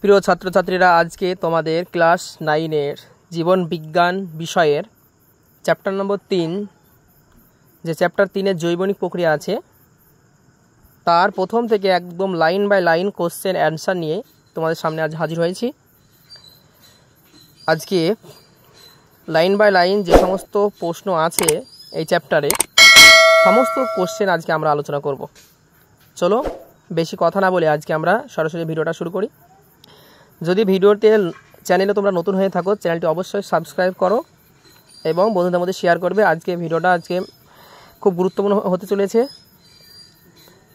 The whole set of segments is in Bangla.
প্রিয় ছাত্রছাত্রীরা, আজকে তোমাদের ক্লাস 9-এর জীবন বিজ্ঞান বিষয়ের চ্যাপ্টার নম্বর 3, যে চ্যাপ্টার 3-এর জৈবনিক প্রক্রিয়া আছে, তার প্রথম থেকে একদম line by line question answer নিয়ে তোমাদের সামনে আজ হাজির হয়েছি। আজকে লাইন বাই লাইন যে সমস্ত প্রশ্ন আছে এই চ্যাপ্টারে, সমস্ত কোশ্চেন আজকে আমরা আলোচনা করব। চলো বেশি কথা না বলে আজকে আমরা সরাসরি ভিডিওটা শুরু করি। যদি ভিডিওতে চ্যানেলে তোমরা নতুন হয়ে থাকো, চ্যানেলটি অবশ্যই সাবস্ক্রাইব করো এবং বন্ধুদের মধ্যে শেয়ার করবে। ভিডিওটা খুব গুরুত্বপূর্ণ হতে চলেছে।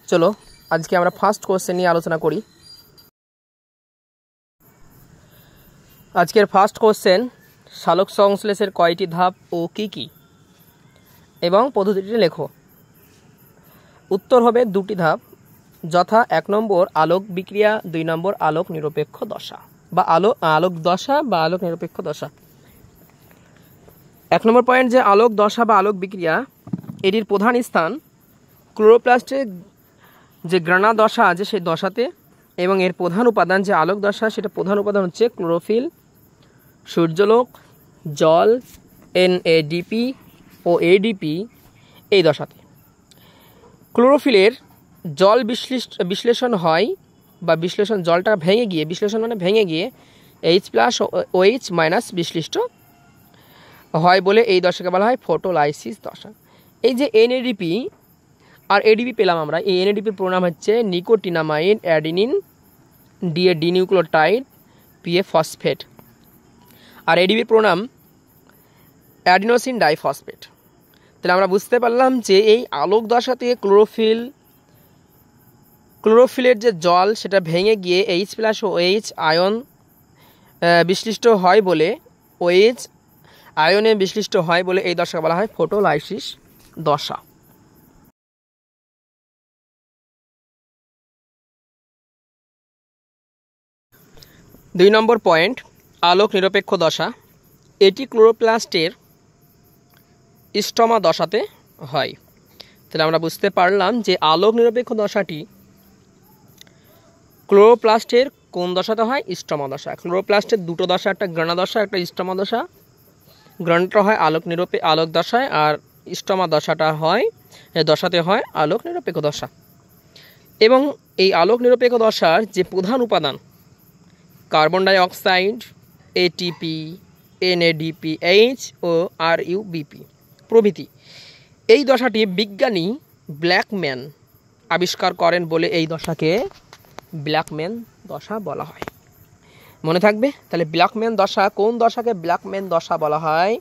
চলো আজকে আমরা ফার্স্ট কোশ্চেন নিয়ে আলোচনা করি। আজকের ফার্স্ট কোশ্চেন, সালোক সংশ্লেষের কয়টি ধাপ ও কি কি এবং পদ্ধতিটি লেখো। উত্তর হবে 2টি ধাপ, যথা 1 নম্বর আলোক বিক্রিয়া, 2 নম্বর আলোক নিরপেক্ষ দশা বা আলোক দশা বা আলোক নিরপেক্ষ দশা। 1 নম্বর পয়েন্ট, যে আলোক দশা বা আলোক বিক্রিয়া, এটির প্রধান স্থান ক্লোরোপ্লাস্টের যে গ্রানা দশা আছে সেই দশাতে, এবং এর প্রধান উপাদান যে আলোক দশা, সেটা প্রধান উপাদান হচ্ছে ক্লোরোফিল, সূর্যালোক, জল, NADP ও ADP এই দশাতে। ক্লোরোফিলের জল বিশ্লেষণ হয় বা জলটা ভেঙে গিয়ে H+ ও OH- বিশ্লিষ্ট হয় বলে এই দশাকে বলা হয় ফটোলাইসিস দশা। এই যে NADP আর ADP পেলাম আমরা, এই NADP প্রোনাম হচ্ছে nicotinamide adenine, DA dinucleotide, PA phosphate, আর ADP প্রোনাম অ্যাডিনোসিন ডাইফসফেট। তাহলে আমরা বুঝতে পারলাম যে এই আলোক দশাতে ক্লোরোফিলের যে জল সেটা ভেঙে গিয়ে H+ ও OH আয়ন বিশ্লিষ্ট হয় বলে, OH আয়নে বিশ্লিষ্ট হয় বলে এই দশাকে বলা হয় ফটোলাইসিস দশা। দুই নম্বর পয়েন্ট, আলোক নিরপেক্ষ দশা। এটি ক্লোরোপ্লাস্টের স্টমা দশাতে হয়। তাহলে আমরা বুঝতে পারলাম যে আলোক নিরপেক্ষ দশাটি ক্লোরোপ্লাস্টের কোন দশাতে হয়? স্টমা দশা। ক্লোরোপ্লাস্টের 2টো দশা, একটা গ্রানা দশা, একটা স্টমা দশা। গ্রানাটা হয় আলোক দশায়, আর স্টমা দশাতে হয় আলোক নিরপেক্ষ দশা। এবং এই আলোক নিরপেক্ষ দশার যে প্রধান উপাদান carbon die oxide, ATP, NADPH ও RUBP প্রভৃতি, এই দশাটি বিজ্ঞানী ব্ল্যাকম্যান আবিষ্কার করেন বলে এই দশাকে ব্ল্যাকম্যান দশা বলা হয়। মনে থাকবে। তাহলে ব্ল্যাকম্যান দশা, কোন দশাকে ব্ল্যাকম্যান দশা বলা হয়?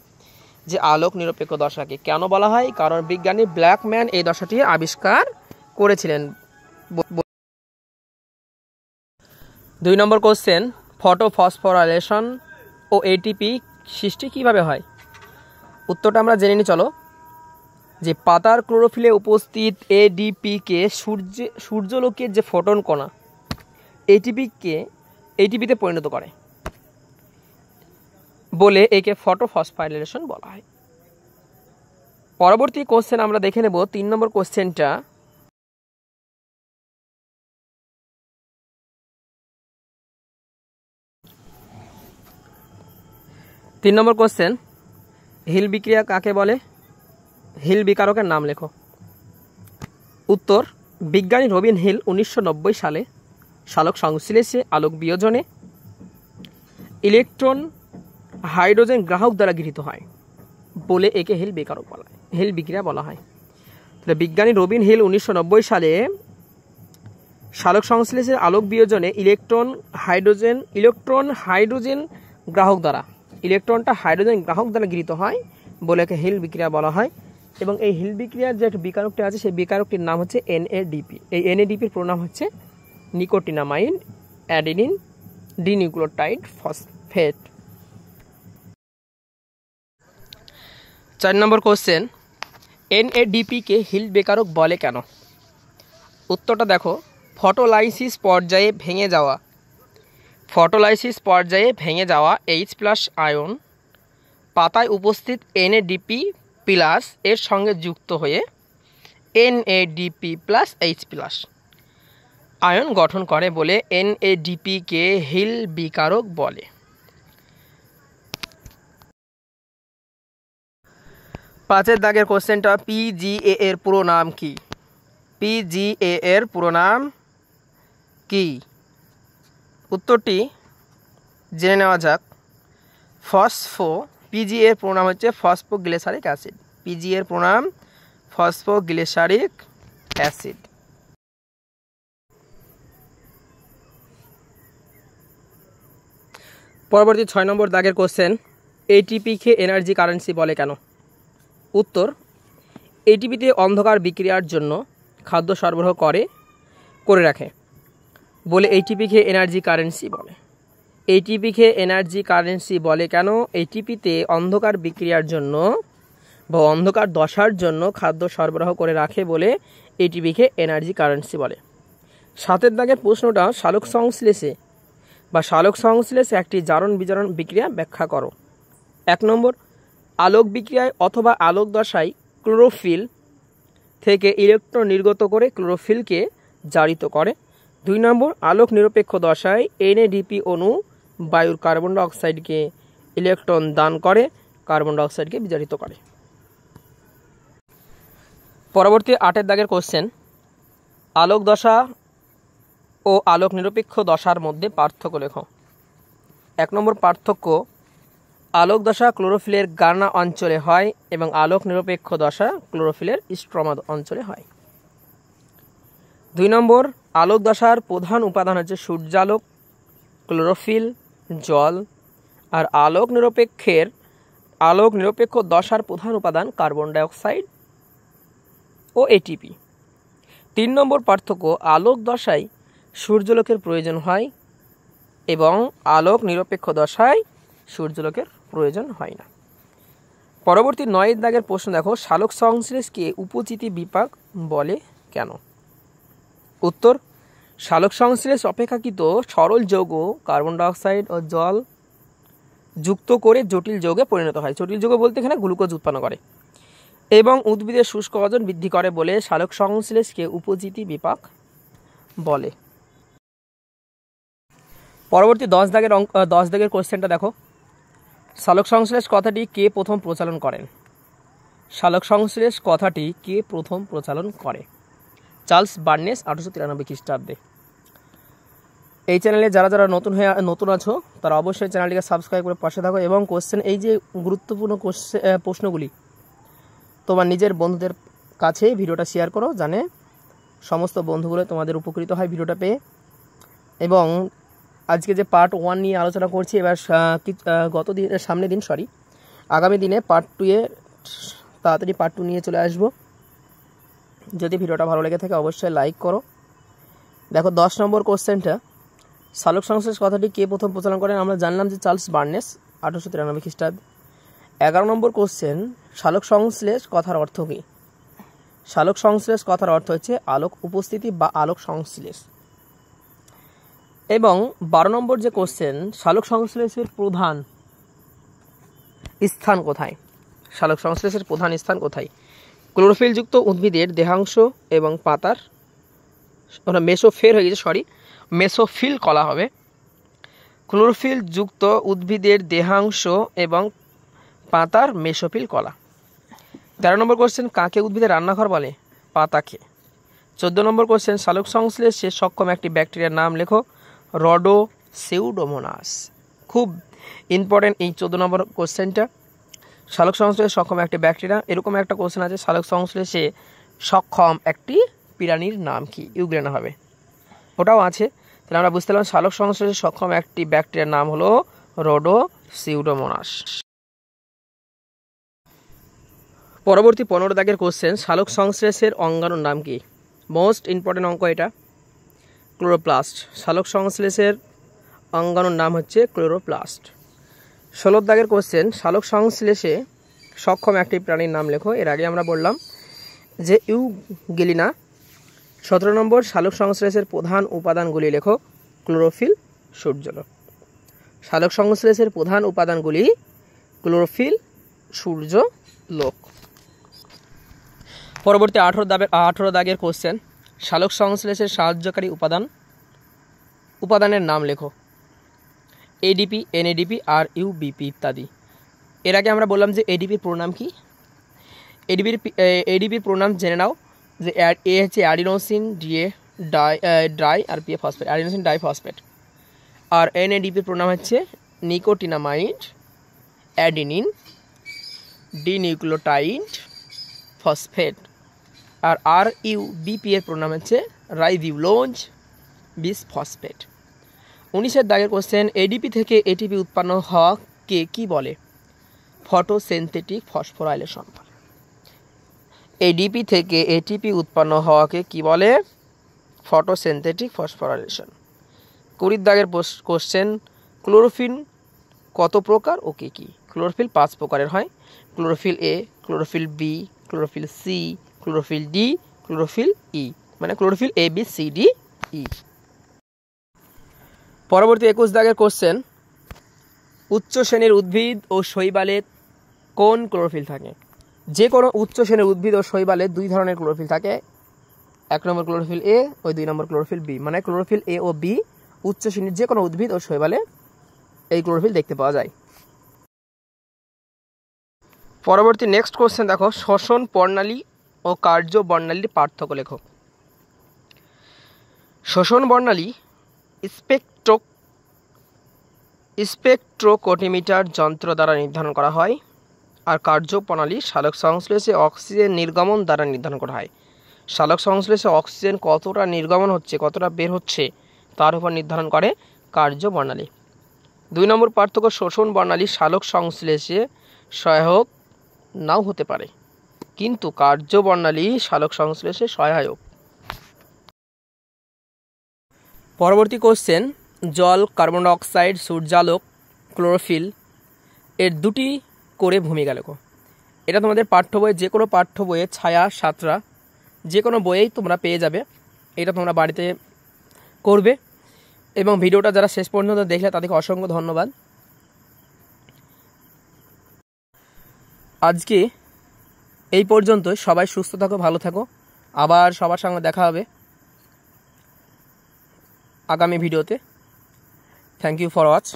যে আলোক নিরপেক্ষ দশাকে। কেন বলা হয়? কারণ বিজ্ঞানী ব্ল্যাকম্যান এই দশাটি আবিষ্কার করেছিলেন। 2 নম্বর কোশ্চেন, ফটোফসফোরাইলেশন ও ATP সৃষ্টি কিভাবে হয়? উত্তরটা আমরা জেনে নিই। চলো। যে পাতার ক্লোরোফিলে উপস্থিত ADP-কে সূর্যালোকের যে ফোটন কণা ATP-তে পরিণত করে বলে একে ফটোফসফোরাইলেশন বলা হয়। পরবর্তী কোশ্চেন আমরা দেখে নেব 3 নম্বর কোশ্চেনটা। তিন নম্বর কোশ্চেন, হিল বিক্রিয়া কাকে বলে? হিল বিকারকের নাম লেখো। উত্তর, বিজ্ঞানী রবিন হিল 1990 সালে সালোক সংশ্লেষে আলোক বিয়োজনে ইলেকট্রন হাইড্রোজেন গ্রাহক দ্বারা গৃহীত হয় বলে একে হিল বিক্রিয়া বলা হয়। তাহলে বিজ্ঞানী রবিন হিল 1990 সালে সালোক সংশ্লেষে আলোক বিয়োজনে ইলেকট্রনটা হাইড্রোজেন গ্রাহক দ্বারা গৃহীত হয় বলে একে হিল বিক্রিয়া বলা হয়। এবং এই হিল বিক্রিয়ার যে বিকারকটি আছে সেই বিকারকটির নাম হচ্ছে NADP। এই NADPর প্রনাম হচ্ছে নিকোটিনামাইড অ্যাডিনিন ডিনিউক্লিওটাইড ফসফেট। 4 নম্বর কোশ্চেন, NADP-কে হিল বিকারক বলে কেন? উত্তরটা দেখো, ফটোলাইসিস পর্যায়ে ভেঙে যাওয়া H+ আয়ন পাতায় উপস্থিত NADP+ এর সঙ্গে যুক্ত হয়ে NADP+H+ আয়ন গঠন করে বলে NADP কে হিল বিকারক বলে। পাঁচের দাগের কোশ্চেনটা, PGA এর পুরো নাম কি? PGA এর পুরো নাম কি? উত্তরটি জেনে নেওয়া যাক। PGA এর পুরো নাম হচ্ছে ফসফোগ্লিসারিক অ্যাসিড। PGA এর পুরো নাম ফসফোগ্লিসারিক অ্যাসিড। পরবর্তী 6 নম্বর দাগের কোশ্চেন, ATP কে এনার্জি কারেন্সি বলে কেন? উত্তর, ATPতে অন্ধকার বিক্রিয়ার জন্য খাদ্য সরবরাহ করে রাখে বলে ATP কে এনার্জি কারেন্সি বলে। ATP কে এনার্জি কারেন্সি বলে কেন? ATPতে অন্ধকার বিক্রিয়ার জন্য বা অন্ধকার দশার জন্য খাদ্য সরবরাহ করে রাখে বলে ATP কে এনার্জি কারেন্সি বলে। 7 দাগের প্রশ্নটা, সালোক সংশ্লেষে একটি জারণ বিজারণ বিক্রিয়া ব্যাখ্যা করো। 1 নম্বর, আলোক বিক্রিয়ায় অথবা আলোক দশায় ক্লোরোফিল থেকে ইলেকট্রন নির্গত করে ক্লোরোফিলকে জারিত করে। 2 নম্বর, আলোক নিরপেক্ষ দশায় NADP অণু বায়ুর কার্বন ডাই অক্সাইডকে ইলেকট্রন দান করে কার্বন ডাই অক্সাইডকে বিজারিত করে। পরবর্তী 8 দাগের কোশ্চেন, আলোক দশা ও আলোক নিরপেক্ষ দশার মধ্যে পার্থক্য লেখো। 1 নম্বর পার্থক্য, আলোক দশা ক্লোরোফিলের গার্না অঞ্চলে হয় এবং আলোক নিরপেক্ষ দশা ক্লোরোফিলের স্ট্রমা অঞ্চলে হয়। 2 নম্বর, আলোক দশার প্রধান উপাদান হচ্ছে সূর্যালোক, ক্লোরোফিল, জল। আর আলোক নিরপেক্ষ দশার প্রধান উপাদান কার্বন ডাই অক্সাইড ও ATP। 3 নম্বর পার্থক্য, আলোক দশায় সূর্যালোকের প্রয়োজন হয় এবং আলোক নিরপেক্ষ দশায় সূর্যালোকের প্রয়োজন হয় না। পরবর্তী 9 দাগের প্রশ্ন দেখো, সালোক সংশ্লেষকে উপচিতি বিপাক বলে কেন? উত্তর, সালোক সংশ্লেষ অপেক্ষাকৃত সরল যৌগ কার্বন ডাই অক্সাইড ও জল যুক্ত করে জটিল যৌগে পরিণত হয়। জটিল যৌগ বলতে এখানে গ্লুকোজ উৎপন্ন করে এবং উদ্ভিদের শুষ্ক ওজন বৃদ্ধি করে বলে সালোক সংশ্লেষকে উপচিতি বিপাক বলে। পরবর্তী 10 দাগের কোশ্চেনটা দেখো, সালোক সংশ্লেষ কথাটি কে প্রথম প্রচলন করেন? সালোক সংশ্লেষ কথাটি কে প্রথম প্রচলন করে? চার্লস বার্নেস 1893 খ্রিস্টাব্দে। এই চ্যানেলে যারা নতুন আছো তারা অবশ্যই চ্যানেলটিকে সাবস্ক্রাইব করে পাশে থাকো এবং এই যে গুরুত্বপূর্ণ প্রশ্নগুলি তোমার নিজের বন্ধুদের কাছে ভিডিওটা শেয়ার করো, জানে সমস্ত বন্ধুগুলো তোমাদের উপকৃত হয় ভিডিওটা পেয়ে। এবং আজকে যে পার্ট 1 নিয়ে আলোচনা করছি, এবার আগামী দিনে পার্ট 2 তাড়াতাড়ি পার্ট 2 নিয়ে চলে আসবো। যদি ভিডিওটা ভালো লেগে থাকে অবশ্যই লাইক করো। দেখো 10 নম্বর কোশ্চেনটা, সালোক সংশ্লেষ কথাটি কে প্রথম প্রচলন করেন? আমরা জানলাম যে চার্লস বার্নেস 1893 খ্রিস্টাব্দ। 11 নম্বর কোশ্চেন, সালোক সংশ্লেষ কথার অর্থ কী? সালোক সংশ্লেষ কথার অর্থ হচ্ছে আলোক উপস্থিতি বা আলোক সংশ্লেষ। এবং 12 নম্বর যে কোশ্চেন, সালোক সংশ্লেষের প্রধান স্থান কোথায়? সালোক সংশ্লেষের প্রধান স্থান কোথায়? ক্লোরোফিলযুক্ত উদ্ভিদের দেহাংশ এবং পাতার, ওটা মেসোফিল কলা হবে। ক্লোরোফিলযুক্ত উদ্ভিদের দেহাংশ এবং পাতার মেসোফিল কলা। 13 নম্বর কোশ্চেন, কাকে উদ্ভিদের রান্নাঘর বলে? পাতাকে। 14 নম্বর কোশ্চেন, সালোক সংশ্লেষে সক্ষম একটি ব্যাকটেরিয়ার নাম লেখো। রোডোসিউডোমোনাস। খুব ইম্পর্টেন্ট এই 14 নম্বর কোশ্চেনটা। সালোক সংশ্লেষে সক্ষম একটি ব্যাকটেরিয়া, এরকম একটা কোশ্চেন আছে, সালোক সংশ্লেষে সক্ষম একটি প্রাণীর নাম কি? ইউগ্রেনা হবে, ওটাও আছে। তাহলে আমরা বুঝতে পারলাম সালোক সংশ্লেষে সক্ষম একটি ব্যাকটেরিয়ার নাম হলো রোডোসিউডোমোনাস। পরবর্তী 15 দাগের কোশ্চেন, সালোক সংশ্লেষের অঙ্গাণুর নাম কি? মোস্ট ইম্পর্টেন্ট অঙ্ক এটা, ক্লোরোপ্লাস্ট। সালোক সংশ্লেষের অঙ্গাণুর নাম হচ্ছে ক্লোরোপ্লাস্ট। 16 দাগের কোশ্চেন, সালোক সংশ্লেষে সক্ষম একটি প্রাণীর নাম লেখো। এর আগে আমরা বললাম যে ইউগ্লিনা। 17 নম্বর, সালোক সংশ্লেষের প্রধান উপাদানগুলি লেখো। ক্লোরোফিল, সূর্যালোক। সালোক সংশ্লেষের প্রধান উপাদানগুলি ক্লোরোফিল, সূর্যালোক। পরবর্তী 18 দাগের কোশ্চেন, সালোক সংশ্লেষের সাহায্যকারী উপাদানের নাম লেখো। এডিপি, এনএডিপি আর ইউবিপি ইত্যাদি। এর আগে আমরা বললাম যে এডিপির প্রোনাম কি। এডিপির প্রোনাম জেনে নাও যে এ হচ্ছে অ্যাডিনোসিন ডাই আর পি ফসফেট, অ্যাডিনোসিন ডাইফসফেট। আর এনএডিপির প্রোনাম হচ্ছে নিকোটিনামাইড অ্যাডিনিন ডিনিউক্লিওটাইড ফসফেট। আর ইউবিপি এর প্রোনাম হচ্ছে রাইবিউলোজ বিসফসফেট। 19 দাগের কোশ্চেন, এডিপি থেকে এটিপি উৎপন্ন হওয়াকে কি বলে? Photosynthetic phosphorylation. এডিপি থেকে এটিপি উৎপন্ন হওয়াকে কি বলে? Photosynthetic phosphorylation. 20 দাগের কোশ্চেন, ক্লোরোফিল কত প্রকার ও কি কি? ক্লোরোফিল 5 প্রকারের হয়। Chlorophyll A, chlorophyll B, chlorophyll C, chlorophyll D, chlorophyll E, মানে chlorophyll A B C D E. পরবর্তী 21 দাগের কোশ্চেন, উচ্চ শ্রেণীর উদ্ভিদ ও শৈবালে কোন ক্লোরোফিল থাকে? যে কোনো উচ্চ শ্রেণীর উদ্ভিদ ও শৈবালে 2 ধরনের ক্লোরোফিল থাকে। 1 নম্বর ক্লোরোফিল এ ও 2 নম্বর ক্লোরোফিল বি, মানে ক্লোরোফিল এ ও বি উচ্চ শ্রেণীর যে কোনো উদ্ভিদ ও শৈবালে এই ক্লোরোফিল দেখতে পাওয়া যায়। পরবর্তী নেক্সট কোশ্চেন দেখো, শ্বসন বর্ণালী ও কার্য বর্ণালীর পার্থক্য লেখো। শ্বসন বর্ণালী স্পেকট্রোকটিমিটার যন্ত্র দ্বারা নির্ধারণ করা হয়, আর কার্য প্রণালী সালোক সংশ্লেষে অক্সিজেন নির্গমন দ্বারা নির্ধারণ করা হয়। সালোক সংশ্লেষে অক্সিজেন কতটা নির্গমন হচ্ছে, কতটা বের হচ্ছে তার উপর নির্ধারণ করে কার্য বর্ণালী। 2 নম্বর পার্থক্য, শ্বসন বর্ণালী সালোক সংশ্লেষে সহায়ক নাও হতে পারে, কিন্তু কার্য বর্ণালী সালোক সংশ্লেষে সহায়ক। পরবর্তী কোশ্চেন, জল, কার্বন ডাই অক্সাইড, সূর্যালোক, ক্লোরোফিল এর 2টি করে ভূমিকা লেখো। এটা তোমাদের পাঠ্য বইয়ে, যে কোনো পাঠ্য বইয়ে ছায়া সাতরা যে কোনো বইয়েই তোমরা পেয়ে যাবে। এটা তোমরা বাড়িতে করবে, এবং ভিডিওটা যারা শেষ পর্যন্ত দেখলে তাদেরকে অসংখ্য ধন্যবাদ। আজকে এই পর্যন্তই। সবাই সুস্থ থাকো, ভালো থাকো। আবার সবার সঙ্গে দেখা হবে আগামী ভিডিওতে। Thank you for watch.